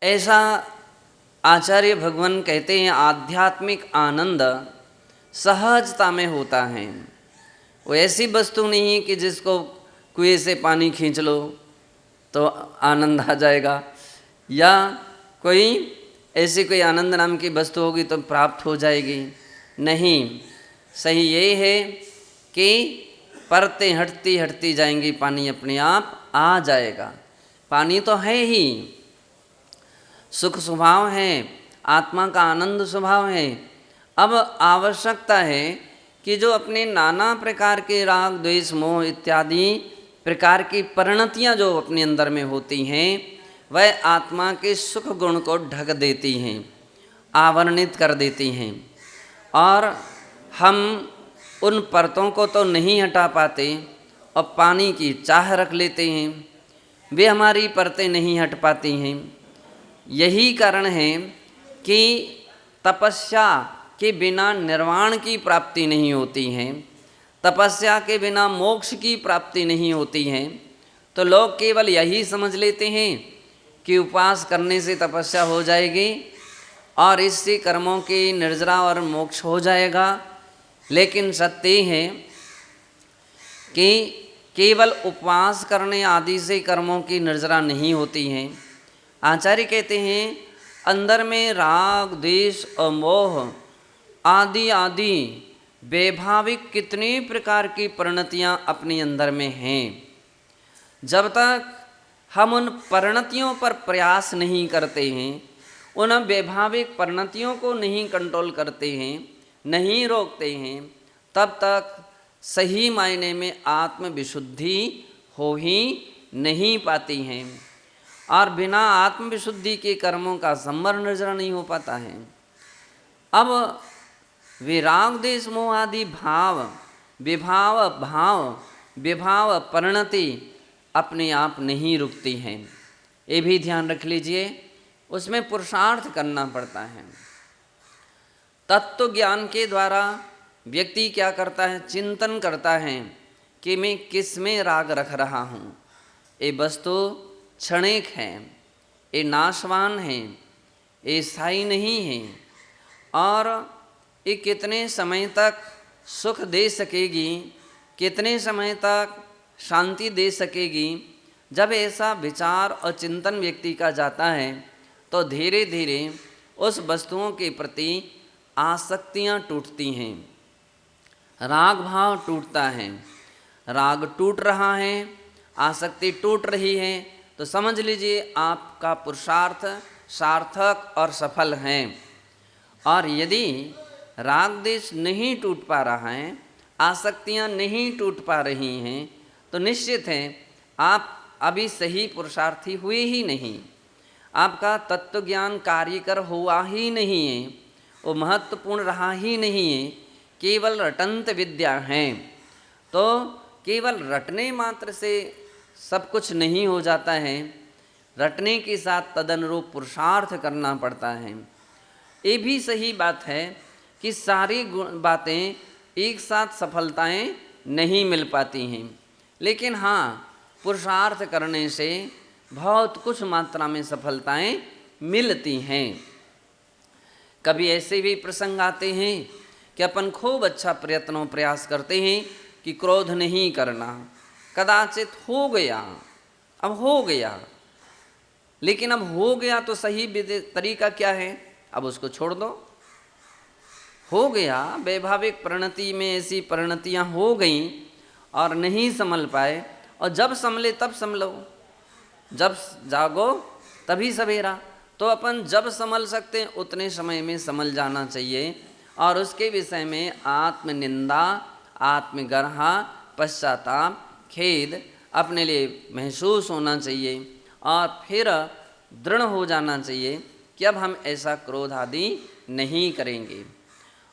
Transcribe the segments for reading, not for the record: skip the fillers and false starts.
ऐसा आचार्य भगवान कहते हैं आध्यात्मिक आनंद सहजता में होता है। वो ऐसी वस्तु नहीं है कि जिसको कुएं से पानी खींच लो तो आनंद आ जाएगा, या कोई ऐसी कोई आनंद नाम की वस्तु होगी तो प्राप्त हो जाएगी। नहीं, सही ये है कि परतें हटती हटती जाएंगी, पानी अपने आप आ जाएगा। पानी तो है ही, सुख स्वभाव है, आत्मा का आनंद स्वभाव है। अब आवश्यकता है कि जो अपने नाना प्रकार के राग द्वेष मोह इत्यादि प्रकार की परिणतियाँ जो अपने अंदर में होती हैं, वह आत्मा के सुख गुण को ढक देती हैं, आवरणित कर देती हैं। और हम उन परतों को तो नहीं हटा पाते और पानी की चाह रख लेते हैं, वे हमारी परतें नहीं हट पाती हैं। यही कारण है कि तपस्या के बिना निर्वाण की प्राप्ति नहीं होती है, तपस्या के बिना मोक्ष की प्राप्ति नहीं होती है। तो लोग केवल यही समझ लेते हैं कि उपवास करने से तपस्या हो जाएगी और इससे कर्मों की निर्जरा और मोक्ष हो जाएगा। लेकिन सत्य है कि केवल उपवास करने आदि से कर्मों की निर्जरा नहीं होती हैं। आचार्य कहते हैं अंदर में राग द्वेष और मोह आदि आदि वैभाविक कितने प्रकार की परिणतियाँ अपने अंदर में हैं। जब तक हम उन परिणतियों पर प्रयास नहीं करते हैं, उन वैभाविक परिणतियों को नहीं कंट्रोल करते हैं, नहीं रोकते हैं, तब तक सही मायने में आत्मविशुद्धि हो ही नहीं पाती हैं। और बिना आत्मविशुद्धि के कर्मों का संवर निर्जरा नहीं हो पाता है। अब विराग देश मोह आदि भाव विभाव परिणति अपने आप नहीं रुकती हैं, ये भी ध्यान रख लीजिए। उसमें पुरुषार्थ करना पड़ता है। तत्व ज्ञान के द्वारा व्यक्ति क्या करता है, चिंतन करता है कि मैं किस में राग रख रहा हूँ। ये वस्तु क्षणिक है, ये नाशवान है, ये स्थायी नहीं है, और ये कितने समय तक सुख दे सकेगी, कितने समय तक शांति दे सकेगी। जब ऐसा विचार और चिंतन व्यक्ति का जाता है तो धीरे धीरे उस वस्तुओं के प्रति आसक्तियाँ टूटती हैं, राग भाव टूटता है। राग टूट रहा है, आसक्ति टूट रही है, तो समझ लीजिए आपका पुरुषार्थ सार्थक और सफल है। और यदि राग देश नहीं टूट पा रहा है, आसक्तियाँ नहीं टूट पा रही हैं, तो निश्चित है आप अभी सही पुरुषार्थी हुए ही नहीं, आपका तत्व ज्ञान कार्यकर हुआ ही नहीं है, वो महत्वपूर्ण रहा ही नहीं है, केवल रटंत विद्या है। तो केवल रटने मात्र से सब कुछ नहीं हो जाता है, रटने के साथ तदनुरूप पुरुषार्थ करना पड़ता है। ये भी सही बात है कि सारी बातें एक साथ सफलताएं नहीं मिल पाती हैं, लेकिन हाँ, पुरुषार्थ करने से बहुत कुछ मात्रा में सफलताएं मिलती हैं। कभी ऐसे भी प्रसंग आते हैं कि अपन खूब अच्छा प्रयास करते हैं कि क्रोध नहीं करना, कदाचित हो गया, अब हो गया, लेकिन अब हो गया तो सही तरीका क्या है, अब उसको छोड़ दो। हो गया, वैभाविक परिणति में ऐसी परिणतियाँ हो गईं और नहीं संभल पाए, और जब संभले तब संभलो, जब जागो तभी सवेरा। तो अपन जब संभल सकते हैं उतने समय में संभल जाना चाहिए, और उसके विषय में आत्मनिंदा, आत्मगर्हा, पश्चाताप, खेद अपने लिए महसूस होना चाहिए, और फिर दृढ़ हो जाना चाहिए कि अब हम ऐसा क्रोध आदि नहीं करेंगे।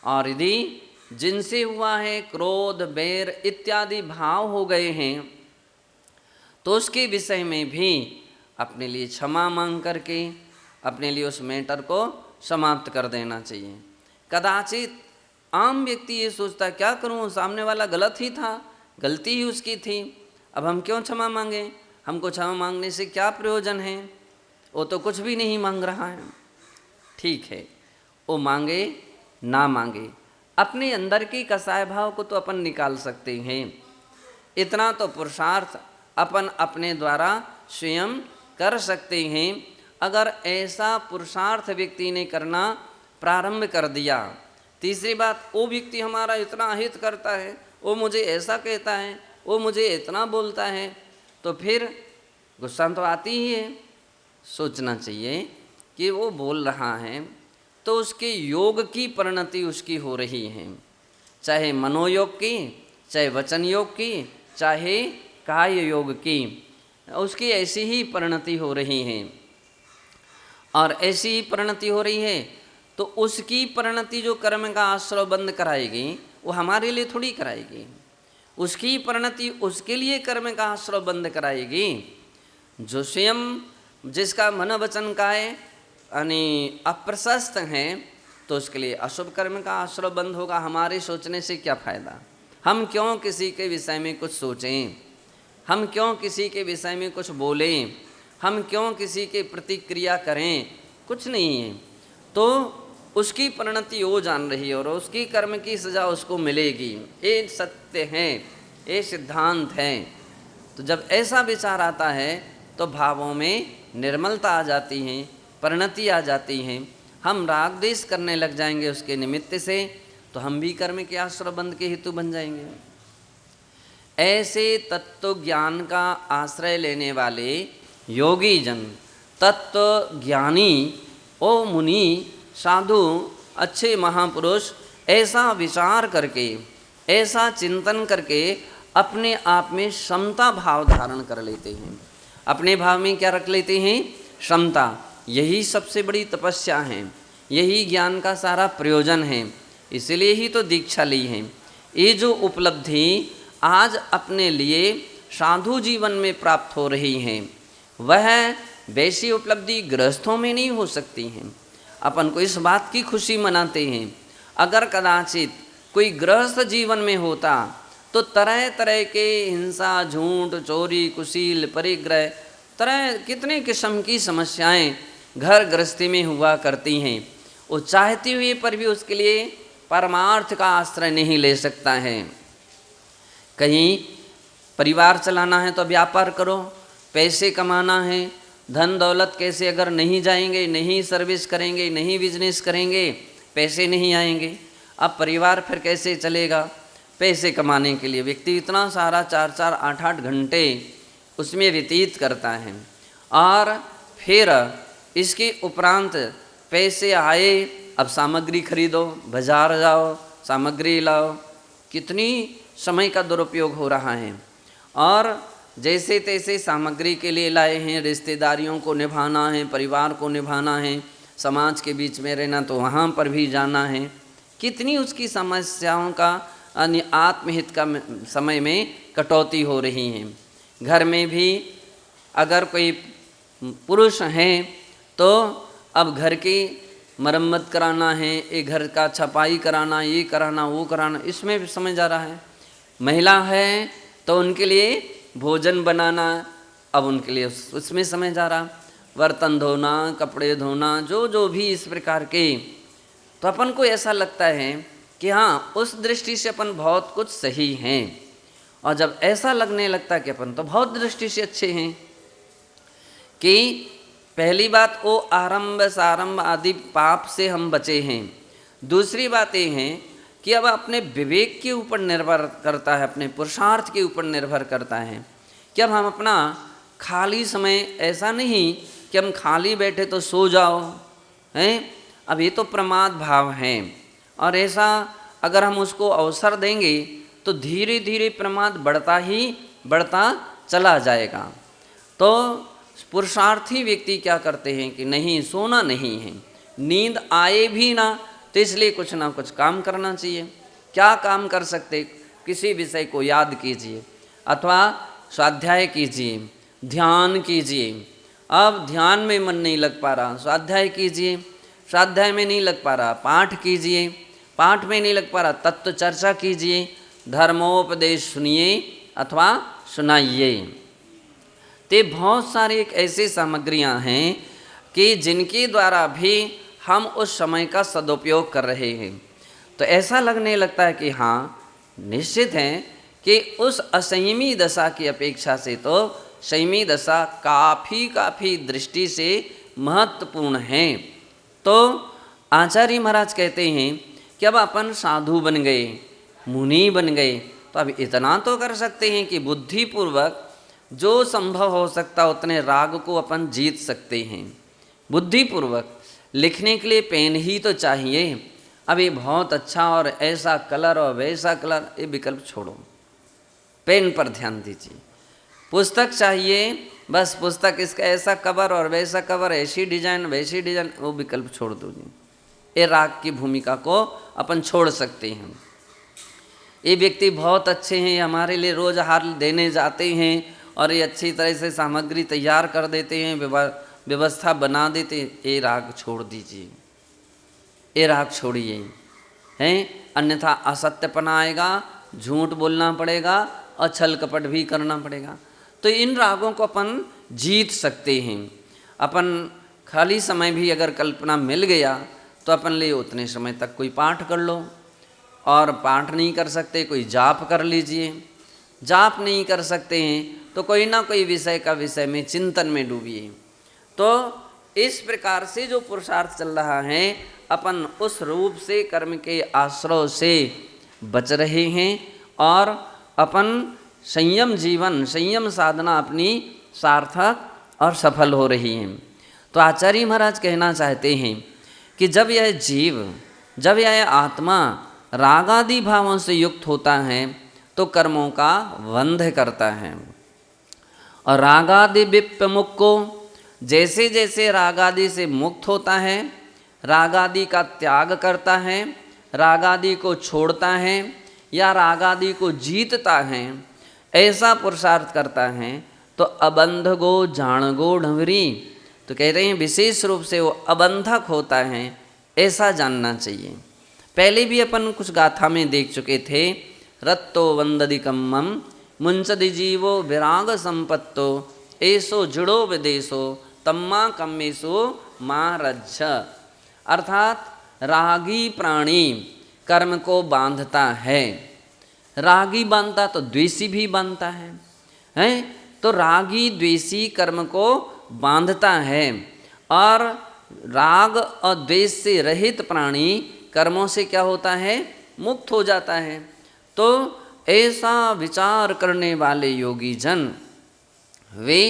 और यदि जिनसे हुआ है क्रोध, बैर इत्यादि भाव हो गए हैं, तो उसके विषय में भी अपने लिए क्षमा मांग करके अपने लिए उस मैटर को समाप्त कर देना चाहिए। कदाचित आम व्यक्ति ये सोचता क्या करूं, सामने वाला गलत ही था, गलती ही उसकी थी, अब हम क्यों क्षमा मांगें, हमको क्षमा मांगने से क्या प्रयोजन है। वो तो कुछ भी नहीं मांग रहा है। ठीक है, वो मांगे ना मांगे, अपने अंदर की कसाय भाव को तो अपन निकाल सकते हैं। इतना तो पुरुषार्थ अपन अपने द्वारा स्वयं कर सकते हैं। अगर ऐसा पुरुषार्थ व्यक्ति ने करना प्रारंभ कर दिया, तीसरी बात, वो व्यक्ति हमारा इतना हित करता है, वो मुझे ऐसा कहता है, वो मुझे इतना बोलता है, तो फिर गुस्सा तो आती ही है। सोचना चाहिए कि वो बोल रहा है तो उसके योग की परिणति उसकी हो रही है, चाहे मनोयोग की, चाहे वचन योग की, चाहे काय योग की, उसकी ऐसी ही परिणति हो रही है। और ऐसी ही परिणति हो रही है तो उसकी परिणति जो कर्म का आश्रय बंद कराएगी वो हमारे लिए थोड़ी कराएगी। उसकी परिणति उसके लिए कर्म का आश्रय बंद कराएगी जो स्वयं जिसका मन वचन काय यानी अप्रशस्त हैं, तो उसके लिए अशुभ कर्म का आश्रय बंद होगा। हमारे सोचने से क्या फ़ायदा? हम क्यों किसी के विषय में कुछ सोचें, हम क्यों किसी के विषय में कुछ बोलें, हम क्यों किसी के प्रतिक्रिया करें? कुछ नहीं है। तो उसकी परिणति वो जान रही है और उसकी कर्म की सज़ा उसको मिलेगी। ये सत्य है, ये सिद्धांत है। तो जब ऐसा विचार आता है तो भावों में निर्मलता आ जाती है, परिणति आ जाती है। हम राग द्वेष करने लग जाएंगे उसके निमित्त से, तो हम भी कर्म के आश्रय बंध के हेतु बन जाएंगे। ऐसे तत्व ज्ञान का आश्रय लेने वाले योगी जन, तत्व ज्ञानी, ओ मुनि, साधु, अच्छे महापुरुष ऐसा विचार करके, ऐसा चिंतन करके अपने आप में समता भाव धारण कर लेते हैं। अपने भाव में क्या रख लेते हैं? समता। यही सबसे बड़ी तपस्या है, यही ज्ञान का सारा प्रयोजन है। इसलिए ही तो दीक्षा ली है। ये जो उपलब्धि आज अपने लिए साधु जीवन में प्राप्त हो रही है, वह वैसी उपलब्धि गृहस्थों में नहीं हो सकती है। अपन को इस बात की खुशी मनाते हैं। अगर कदाचित कोई गृहस्थ जीवन में होता तो तरह तरह के हिंसा, झूठ, चोरी, कुशील, परिग्रह, तरह कितने किस्म की समस्याएं घर गृहस्थी में हुआ करती हैं। वो चाहते हुए पर भी उसके लिए परमार्थ का आश्रय नहीं ले सकता है। कहीं परिवार चलाना है तो व्यापार करो, पैसे कमाना है, धन दौलत कैसे अगर नहीं जाएंगे, नहीं सर्विस करेंगे, नहीं बिजनेस करेंगे, पैसे नहीं आएंगे। अब परिवार फिर कैसे चलेगा? पैसे कमाने के लिए व्यक्ति इतना सारा 4-4, 8-8 घंटे उसमें व्यतीत करता है। और फिर इसके उपरांत पैसे आए, अब सामग्री खरीदो, बाजार जाओ, सामग्री लाओ, कितनी समय का दुरुपयोग हो रहा है। और जैसे तैसे सामग्री के लिए लाए हैं, रिश्तेदारियों को निभाना है, परिवार को निभाना है, समाज के बीच में रहना तो वहाँ पर भी जाना है। कितनी उसकी समस्याओं का आत्महित का समय में कटौती हो रही है। घर में भी अगर कोई पुरुष हैं तो अब घर की मरम्मत कराना है, ये घर का छपाई कराना, ये कराना, वो कराना, इसमें भी समय जा रहा है। महिला है तो उनके लिए भोजन बनाना, अब उनके लिए उसमें समय जा रहा। बर्तन धोना, कपड़े धोना, जो जो भी इस प्रकार के, तो अपन को ऐसा लगता है कि हाँ, उस दृष्टि से अपन बहुत कुछ सही हैं। और जब ऐसा लगने लगता है कि अपन तो बहुत दृष्टि से अच्छे हैं, कि पहली बात वो आरंभ सारंभ आदि पाप से हम बचे हैं। दूसरी बात ये है कि अब अपने विवेक के ऊपर निर्भर करता है, अपने पुरुषार्थ के ऊपर निर्भर करता है कि अब हम अपना खाली समय, ऐसा नहीं कि हम खाली बैठे तो सो जाओ, हैं? अब ये तो प्रमाद भाव है। और ऐसा अगर हम उसको अवसर देंगे तो धीरे धीरे प्रमाद बढ़ता ही बढ़ता चला जाएगा। तो पुरुषार्थी व्यक्ति क्या करते हैं कि नहीं, सोना नहीं है, नींद आए भी ना तो इसलिए कुछ ना कुछ काम करना चाहिए। क्या काम कर सकते? किसी विषय को याद कीजिए अथवा स्वाध्याय कीजिए, ध्यान कीजिए। अब ध्यान में मन नहीं लग पा रहा, स्वाध्याय कीजिए। स्वाध्याय में नहीं लग पा रहा, पाठ कीजिए। पाठ में नहीं लग पा रहा, तत्व चर्चा कीजिए, धर्मोपदेश सुनिए अथवा सुनाइए। तो बहुत सारी एक ऐसी सामग्रियां हैं कि जिनके द्वारा भी हम उस समय का सदुपयोग कर रहे हैं। तो ऐसा लगने लगता है कि हाँ, निश्चित है कि उस असंयमी दशा की अपेक्षा से तो संयमी दशा काफ़ी दृष्टि से महत्वपूर्ण है। तो आचार्य महाराज कहते हैं कि अब अपन साधु बन गए, मुनि बन गए, तो अब इतना तो कर सकते हैं कि बुद्धिपूर्वक जो संभव हो सकता उतने राग को अपन जीत सकते हैं। बुद्धिपूर्वक लिखने के लिए पेन ही तो चाहिए। अब ये बहुत अच्छा और ऐसा कलर और वैसा कलर, ये विकल्प छोड़ो, पेन पर ध्यान दीजिए। पुस्तक चाहिए, बस पुस्तक इसका ऐसा कवर और वैसा कवर, ऐसी डिजाइन वैसी डिजाइन, वो विकल्प छोड़ दो जी। ये राग की भूमिका को अपन छोड़ सकते हैं। ये व्यक्ति बहुत अच्छे हैं, हमारे लिए रोज हार देने जाते हैं और ये अच्छी तरह से सामग्री तैयार कर देते हैं, व्यवस्था बना देते हैं, ये राग छोड़ दीजिए, ये राग छोड़िए हैं, अन्यथा असत्यपना आएगा, झूठ बोलना पड़ेगा और छल कपट भी करना पड़ेगा। तो इन रागों को अपन जीत सकते हैं। अपन खाली समय भी अगर कल्पना मिल गया तो अपन ले उतने समय तक कोई पाठ कर लो, और पाठ नहीं कर सकते कोई जाप कर लीजिए, जाप नहीं कर सकते हैं तो कोई ना कोई विषय का विषय में चिंतन में डूबिए। तो इस प्रकार से जो पुरुषार्थ चल रहा है, अपन उस रूप से कर्म के आश्रय से बच रहे हैं और अपन संयम जीवन, संयम साधना अपनी सार्थक और सफल हो रही है। तो आचार्य महाराज कहना चाहते हैं कि जब यह जीव, जब यह आत्मा रागादि भावों से युक्त होता है तो कर्मों का बंध करता है। और रागादि विप्रमुख को जैसे जैसे रागादि से मुक्त होता है, रागादि का त्याग करता है, रागादि को छोड़ता है या रागादि को जीतता है, ऐसा पुरुषार्थ करता है तो अबंध गो जान गो ढंवरी। तो कह रहे हैं विशेष रूप से वो अबंधक होता है, ऐसा जानना चाहिए। पहले भी अपन कुछ गाथा में देख चुके थे। रत्तो वंददि कम्मम मुंचदि जीवो विराग संपत्तो ऐसो जुड़ो विदेशो तम्मा कम्मेशो माँ रज्झ। अर्थात रागी प्राणी कर्म को बांधता है। रागी बांधता तो द्वेषी भी बांधता है, हैं? तो रागी द्वेषी कर्म को बांधता है और राग और द्वेष से रहित प्राणी कर्मों से क्या होता है, मुक्त हो जाता है। तो ऐसा विचार करने वाले योगी जन वे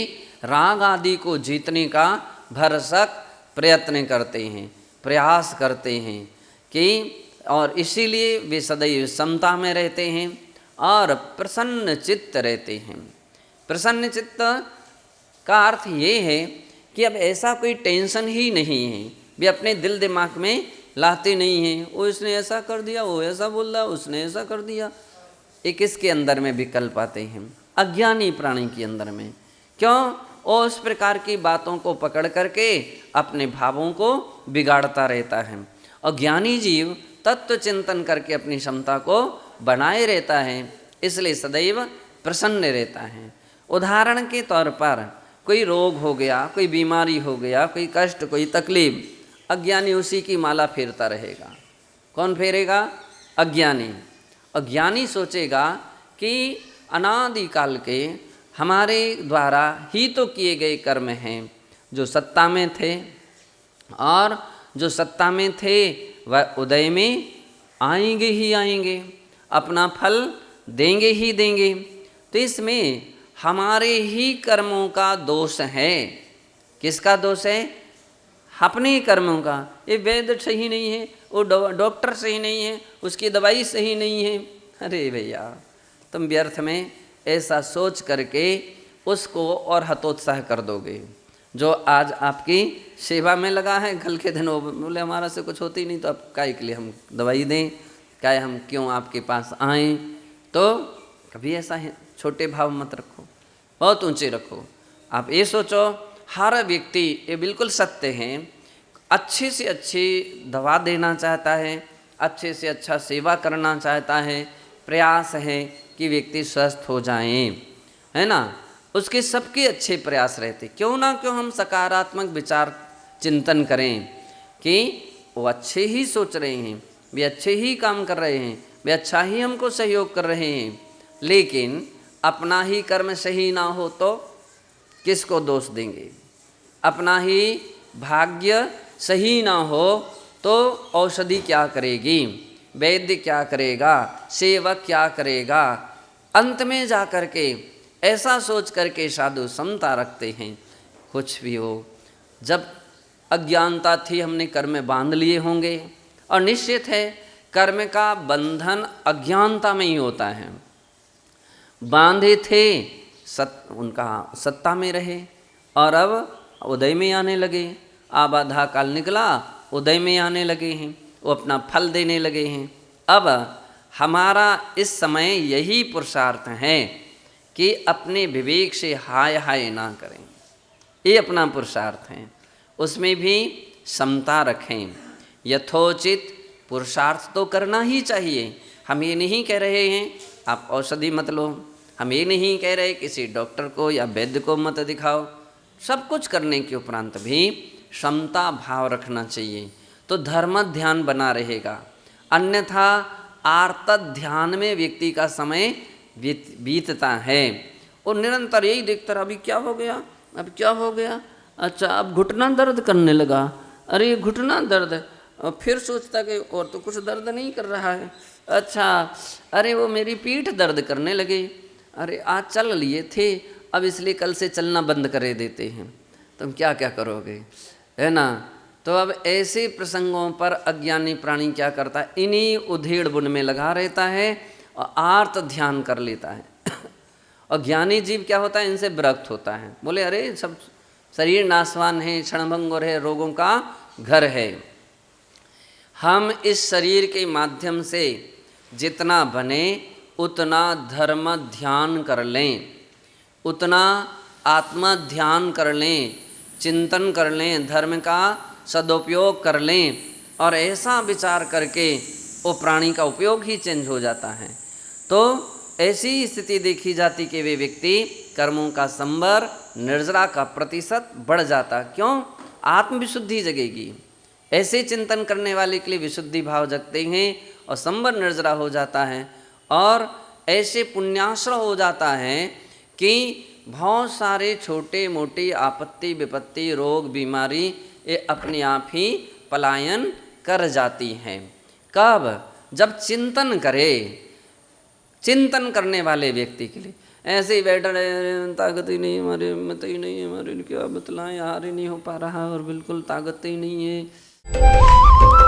राग आदि को जीतने का भरसक प्रयत्न करते हैं, प्रयास करते हैं कि, और इसीलिए वे सदैव समता में रहते हैं और प्रसन्न चित्त रहते हैं। प्रसन्न चित्त का अर्थ ये है कि अब ऐसा कोई टेंशन ही नहीं है, वे अपने दिल दिमाग में लाते नहीं हैं, वो इसने ऐसा कर दिया, वो ऐसा बोल रहा, उसने ऐसा कर दिया। ये किसके अंदर में विकल्प आते हैं? अज्ञानी प्राणी के अंदर में। क्यों? और उस प्रकार की बातों को पकड़ करके अपने भावों को बिगाड़ता रहता है। और ज्ञानी जीव तत्व चिंतन करके अपनी क्षमता को बनाए रहता है, इसलिए सदैव प्रसन्न रहता है। उदाहरण के तौर पर कोई रोग हो गया, कोई बीमारी हो गया, कोई कष्ट, कोई तकलीफ, अज्ञानी उसी की माला फेरता रहेगा। कौन फेरेगा? अज्ञानी। अज्ञानी सोचेगा कि अनादिकाल के हमारे द्वारा ही तो किए गए कर्म हैं जो सत्ता में थे, और जो सत्ता में थे वह उदय में आएंगे ही आएंगे, अपना फल देंगे ही देंगे। तो इसमें हमारे ही कर्मों का दोष है। किसका दोष है? अपने कर्मों का। ये वैद्य सही नहीं है, वो डॉक्टर सही नहीं है, उसकी दवाई सही नहीं है। अरे भैया, तुम व्यर्थ में ऐसा सोच करके उसको और हतोत्साह कर दोगे। जो आज आपकी सेवा में लगा है, कल के दिन वो बोले हमारा से कुछ होती नहीं, तो अब काय के लिए हम दवाई दें, काय हम क्यों आपके पास आएँ? तो कभी ऐसा है छोटे भाव मत रखो, बहुत ऊंचे रखो। आप ये सोचो, हर व्यक्ति, ये बिल्कुल सत्य है, अच्छी से अच्छी दवा देना चाहता है, अच्छे से अच्छा सेवा करना चाहता है, प्रयास है कि व्यक्ति स्वस्थ हो जाएं, है ना। उसके सबके अच्छे प्रयास रहते। क्यों ना क्यों हम सकारात्मक विचार चिंतन करें कि वो अच्छे ही सोच रहे हैं, वे अच्छे ही काम कर रहे हैं, वे अच्छा ही हमको सहयोग कर रहे हैं, लेकिन अपना ही कर्म सही ना हो तो किसको दोष देंगे? अपना ही भाग्य सही ना हो तो औषधि क्या करेगी, वैद्य क्या करेगा, सेवक क्या करेगा? अंत में जा कर के ऐसा सोच करके साधु समता रखते हैं। कुछ भी हो, जब अज्ञानता थी हमने कर्म में बांध लिए होंगे, और निश्चित है कर्म का बंधन अज्ञानता में ही होता है। बांधे थे उनका सत्ता में रहे, और अब उदय में आने लगे। अब आधा काल निकला, उदय में आने लगे हैं, वो अपना फल देने लगे हैं। अब हमारा इस समय यही पुरुषार्थ है कि अपने विवेक से हाय हाय ना करें, ये अपना पुरुषार्थ है। उसमें भी समता रखें, यथोचित पुरुषार्थ तो करना ही चाहिए। हम ये नहीं कह रहे हैं आप औषधि मत लो, हम ये नहीं कह रहे किसी डॉक्टर को या वैद्य को मत दिखाओ। सब कुछ करने के उपरांत भी समता भाव रखना चाहिए, तो धर्म ध्यान बना रहेगा। अन्यथा आर्तत ध्यान में व्यक्ति का समय बीतता है, और निरंतर यही देखता रहा, अभी क्या हो गया, अब क्या हो गया, अच्छा अब घुटना दर्द करने लगा, अरे ये घुटना दर्द, और फिर सोचता कि और तो कुछ दर्द नहीं कर रहा है, अच्छा अरे वो मेरी पीठ दर्द करने लगे, अरे आज चल लिए थे अब इसलिए कल से चलना बंद करे देते हैं। तुम क्या क्या करोगे, है ना? तो अब ऐसे प्रसंगों पर अज्ञानी प्राणी क्या करता है, इन्हीं उधेड़ बुन में लगा रहता है और आर्त ध्यान कर लेता है। और ज्ञानी जीव क्या होता है, इनसे विरक्त होता है, बोले अरे सब शरीर नाशवान है, क्षणभंगुर है, रोगों का घर है। हम इस शरीर के माध्यम से जितना बने उतना धर्म ध्यान कर लें, उतना आत्मा ध्यान कर लें, चिंतन कर लें, धर्म का सदुपयोग कर लें, और ऐसा विचार करके वो प्राणी का उपयोग ही चेंज हो जाता है। तो ऐसी स्थिति देखी जाती कि वे व्यक्ति कर्मों का संबर, निर्जरा का प्रतिशत बढ़ जाता। क्यों? आत्मविशुद्धि जगेगी। ऐसे चिंतन करने वाले के लिए विशुद्धि भाव जगते हैं और संबर निर्जरा हो जाता है, और ऐसे पुण्याश्रय हो जाता है कि बहुत सारे छोटे मोटे आपत्ति विपत्ति रोग बीमारी ये अपने आप ही पलायन कर जाती हैं। कब? जब चिंतन करे। चिंतन करने वाले व्यक्ति के लिए ऐसे ही बैठा रहे, ताकत ही नहीं हमारे, मत ही नहीं हमारे, क्या बतलाएं, हार ही नहीं हो पा रहा और बिल्कुल ताकत ही नहीं है।